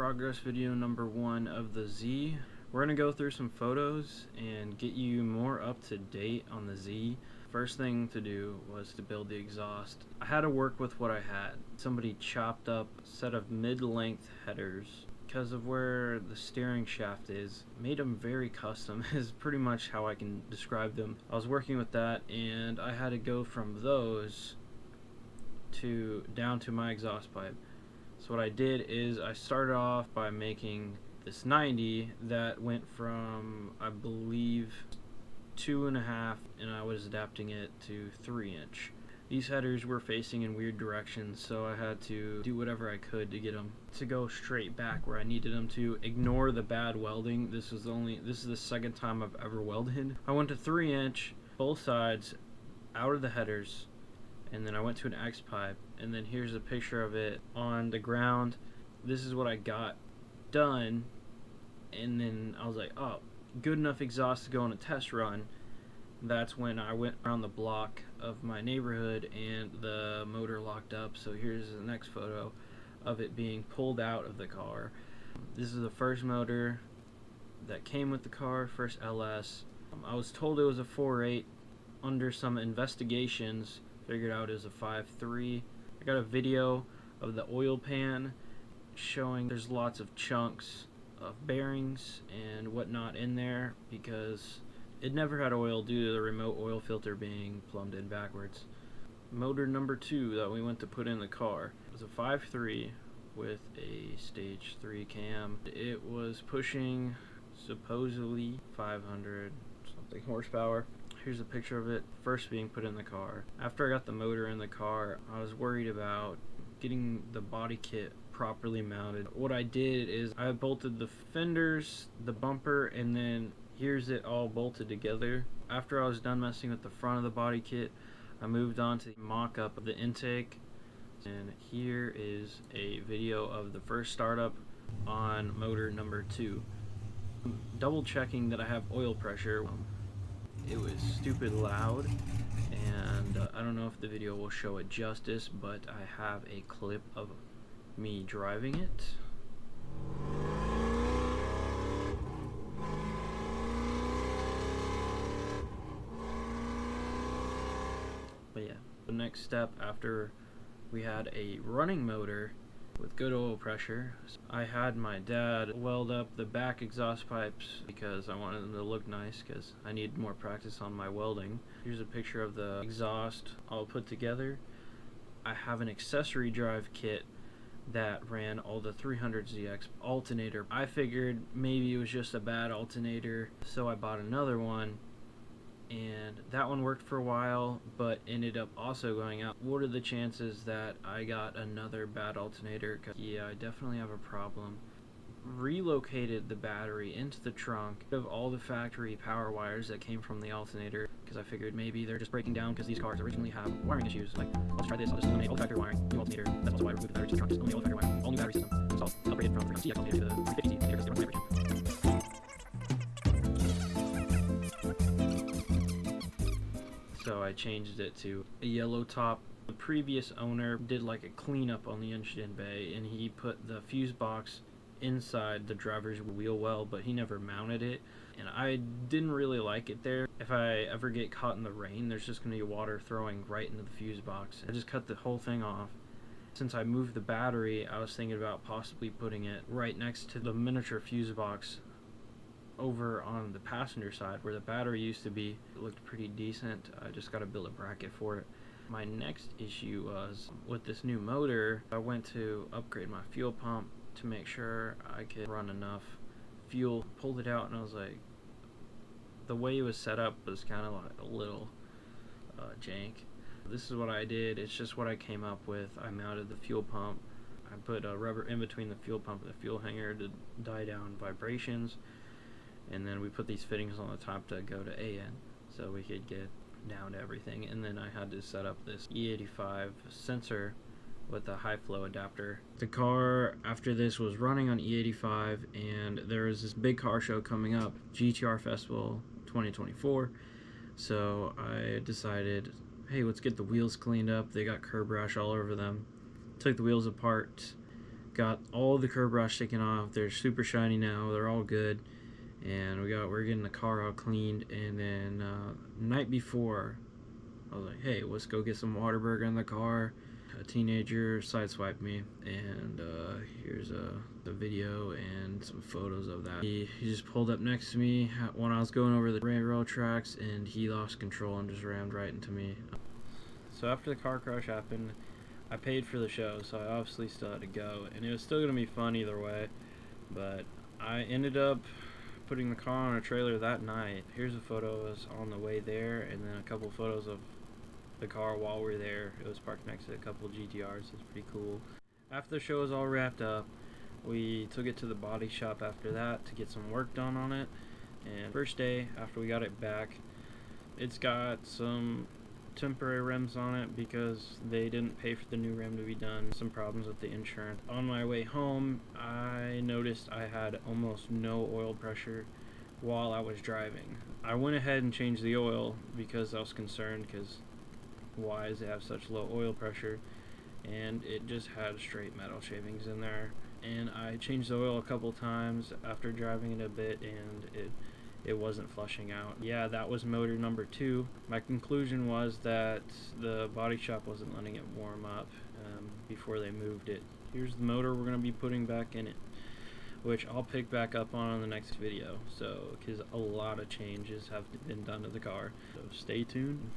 progress video number 1 of the Z. We're going to go through some photos and get you more up to date on the Z. First thing to do was to build the exhaust. I had to work with what I had. Somebody chopped up a set of mid-length headers because of where the steering shaft is. Made them very custom is pretty much how I can describe them. I was working with that and I had to go from those down to my exhaust pipe. So what I did is I started off by making this 90 that went from, I believe, 2.5, and I was adapting it to 3-inch. These headers were facing in weird directions, so I had to do whatever I could to get them to go straight back where I needed them to. Ignore the bad welding. This is the second time I've ever welded. I went to 3-inch, both sides, out of the headers, and then I went to an X pipe, and then here's a picture of it on the ground. This is what I got done, and then I was like, oh, good enough exhaust to go on a test run. That's when I went around the block of my neighborhood and the motor locked up. So here's the next photo of it being pulled out of the car. This is the first motor that came with the car, first LS. I was told it was a 4.8. Under some investigations, figured out it was a 5.3. I got a video of the oil pan showing there's lots of chunks of bearings and whatnot in there because it never had oil due to the remote oil filter being plumbed in backwards. Motor number 2 that we went to put in the car was a 5.3 with a stage 3 cam. It was pushing supposedly 500 something horsepower. Here's a picture of it first being put in the car. After I got the motor in the car, I was worried about getting the body kit properly mounted. What I did is I bolted the fenders, the bumper, and then here's it all bolted together. After I was done messing with the front of the body kit, I moved on to the mock-up of the intake. And here is a video of the first startup on motor number 2. Double checking that I have oil pressure. It was stupid loud, and I don't know if the video will show it justice, but I have a clip of me driving it. But yeah, the next step after we had a running motor with good oil pressure, I had my dad weld up the back exhaust pipes because I wanted them to look nice because I needed more practice on my welding. Here's a picture of the exhaust all put together. I have an accessory drive kit that ran all the 300ZX alternator. I figured maybe it was just a bad alternator, so I bought another one, and that one worked for a while but ended up also going out. What are the chances that I got another bad alternator? 'Cause yeah, I definitely have a problem. Relocated the battery into the trunk of all the factory power wires that came from the alternator because I figured maybe they're just breaking down because these cars originally have wiring issues. Like, I'll try this, I'll just eliminate all the factory wiring, new alternator. That's also why I removed the battery to the trunk, just eliminate all the factory wiring, all new battery system. So I'll upgrade from the 300ZX alternator to the 350Z alternator because they run the version. So I changed it to a yellow top. The previous owner did like a cleanup on the engine bay, and he put the fuse box inside the driver's wheel well, but he never mounted it, and I didn't really like it there. If I ever get caught in the rain, there's just going to be water throwing right into the fuse box. I just cut the whole thing off. Since I moved the battery, I was thinking about possibly putting it right next to the miniature fuse box over on the passenger side where the battery used to be. It looked pretty decent. I just got to build a bracket for it. My next issue was with this new motor. I went to upgrade my fuel pump to make sure I could run enough fuel. Pulled it out and I was like, the way it was set up was kind of like a little jank. This is what I did. It's just what I came up with. I mounted the fuel pump. I put a rubber in between the fuel pump and the fuel hanger to die down vibrations. And then we put these fittings on the top to go to AN so we could get down to everything. And then I had to set up this E85 sensor with a high flow adapter. The car after this was running on E85, and there was this big car show coming up, GTR Festival 2024. So I decided, hey, let's get the wheels cleaned up. They got curb rash all over them. Took the wheels apart, Got all the curb brush taken off. They're super shiny now. They're all good. And we're getting the car all cleaned. And then night before, I was like, hey, let's go get some Whataburger in the car. A teenager sideswiped me, and here's the video and some photos of that. He just pulled up next to me when I was going over the railroad tracks, and he lost control and just rammed right into me. So after the car crash happened, I paid for the show, so I obviously still had to go, and it was still gonna be fun either way. But I ended up putting the car on a trailer that night. Here's a photo of us on the way there, and then a couple photos of the car while we were there. It was parked next to a couple GTRs. It's pretty cool. After the show was all wrapped up, we took it to the body shop after that to get some work done on it. And first day after we got it back, it's got some temporary rims on it because they didn't pay for the new rim to be done. Some problems with the insurance. On my way home, I noticed I had almost no oil pressure while I was driving. I went ahead and changed the oil because I was concerned, because why does it have such low oil pressure? And it just had straight metal shavings in there. And I changed the oil a couple times after driving it a bit, and it wasn't flushing out. Yeah, that was motor number 2. My conclusion was that the body shop wasn't letting it warm up before they moved it. Here's the motor we're going to be putting back in it, which I'll pick back up on the next video, so because a lot of changes have been done to the car. So stay tuned.